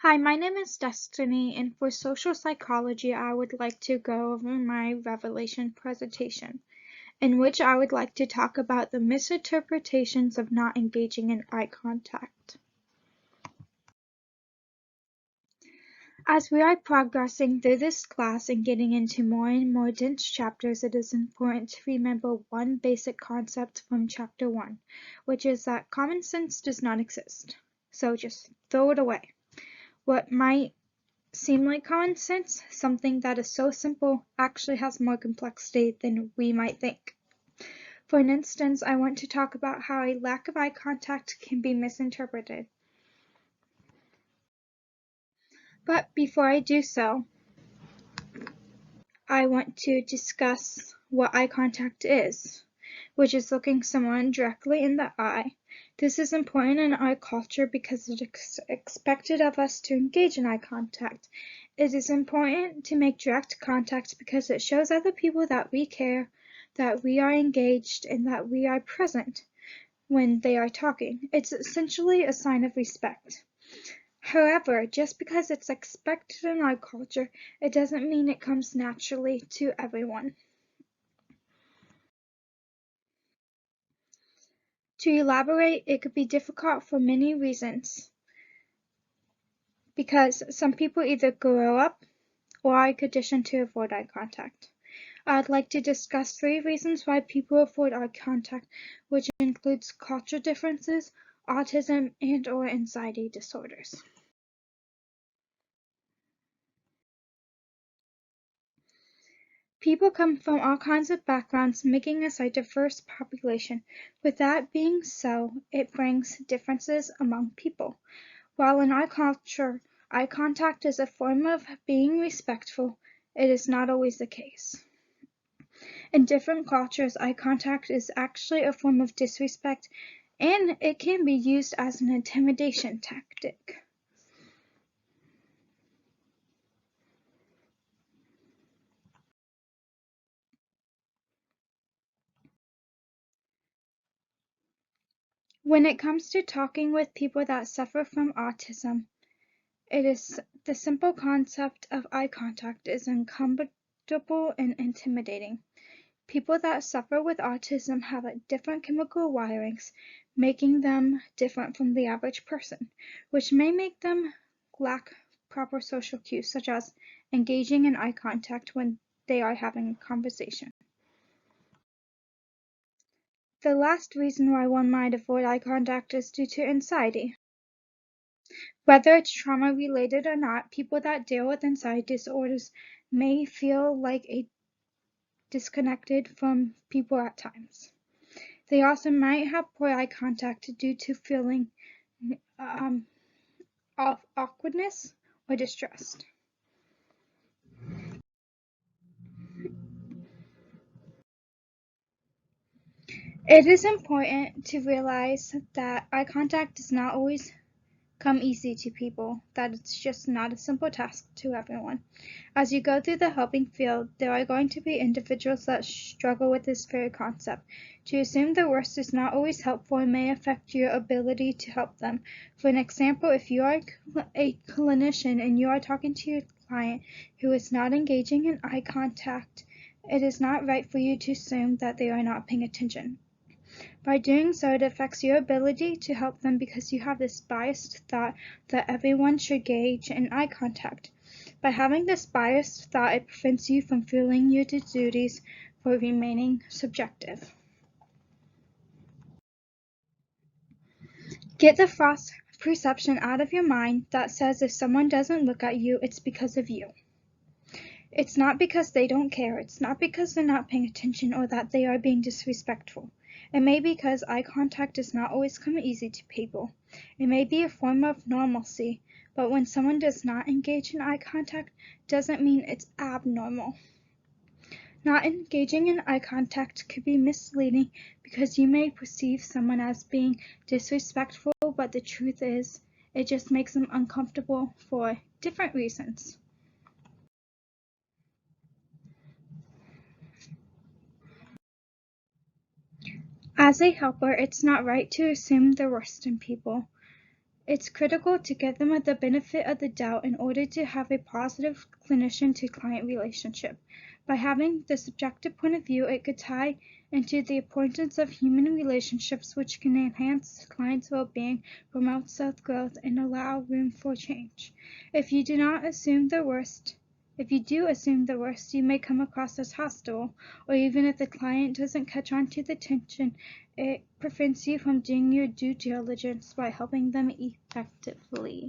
Hi, my name is Destiny, and for social psychology, I would like to go over my revelation presentation, in which I would like to talk about the misinterpretations of not engaging in eye contact. As we are progressing through this class and getting into more and more dense chapters, it is important to remember one basic concept from chapter 1, which is that common sense does not exist. So just throw it away. What might seem like common sense, something that is so simple, actually has more complexity than we might think. For instance, I want to talk about how a lack of eye contact can be misinterpreted. But before I do so, I want to discuss what eye contact is, which is looking someone directly in the eye. This is important in our culture because it is expected of us to engage in eye contact. It is important to make direct contact because it shows other people that we care, that we are engaged, and that we are present when they are talking. It's essentially a sign of respect. However, just because it's expected in our culture, it doesn't mean it comes naturally to everyone. To elaborate, it could be difficult for many reasons, because some people either grow up or are conditioned to avoid eye contact. I'd like to discuss 3 reasons why people avoid eye contact, which includes cultural differences, autism, and/or anxiety disorders. People come from all kinds of backgrounds, making us a diverse population. With that being so, it brings differences among people. While in our culture, eye contact is a form of being respectful, it is not always the case. In different cultures, eye contact is actually a form of disrespect, and it can be used as an intimidation tactic. When it comes to talking with people that suffer from autism, it is the simple concept of eye contact is uncomfortable and intimidating. People that suffer with autism have different chemical wirings, making them different from the average person, which may make them lack proper social cues, such as engaging in eye contact when they are having a conversation. The last reason why one might avoid eye contact is due to anxiety. Whether it's trauma-related or not, people that deal with anxiety disorders may feel like disconnected from people at times. They also might have poor eye contact due to feeling of awkwardness or distrust. It is important to realize that eye contact does not always come easy to people, that it's just not a simple task to everyone. As you go through the helping field, there are going to be individuals that struggle with this very concept. To assume the worst is not always helpful and may affect your ability to help them. For an example, if you are a clinician and you are talking to your client who is not engaging in eye contact, it is not right for you to assume that they are not paying attention. By doing so, it affects your ability to help them because you have this biased thought that everyone should engage in eye contact. By having this biased thought, it prevents you from feeling your duties for remaining subjective. Get the false perception out of your mind that says if someone doesn't look at you, it's because of you. It's not because they don't care. It's not because they're not paying attention or that they are being disrespectful. It may be because eye contact does not always come easy to people. It may be a form of normalcy, but when someone does not engage in eye contact, doesn't mean it's abnormal. Not engaging in eye contact could be misleading because you may perceive someone as being disrespectful, but the truth is, it just makes them uncomfortable for different reasons. As a helper, it's not right to assume the worst in people. It's critical to give them the benefit of the doubt in order to have a positive clinician-to-client relationship. By having the subjective point of view, it could tie into the importance of human relationships, which can enhance clients' well-being, promote self-growth, and allow room for change. If you do assume the worst, you may come across as hostile, or even if the client doesn't catch on to the tension, it prevents you from doing your due diligence by helping them effectively.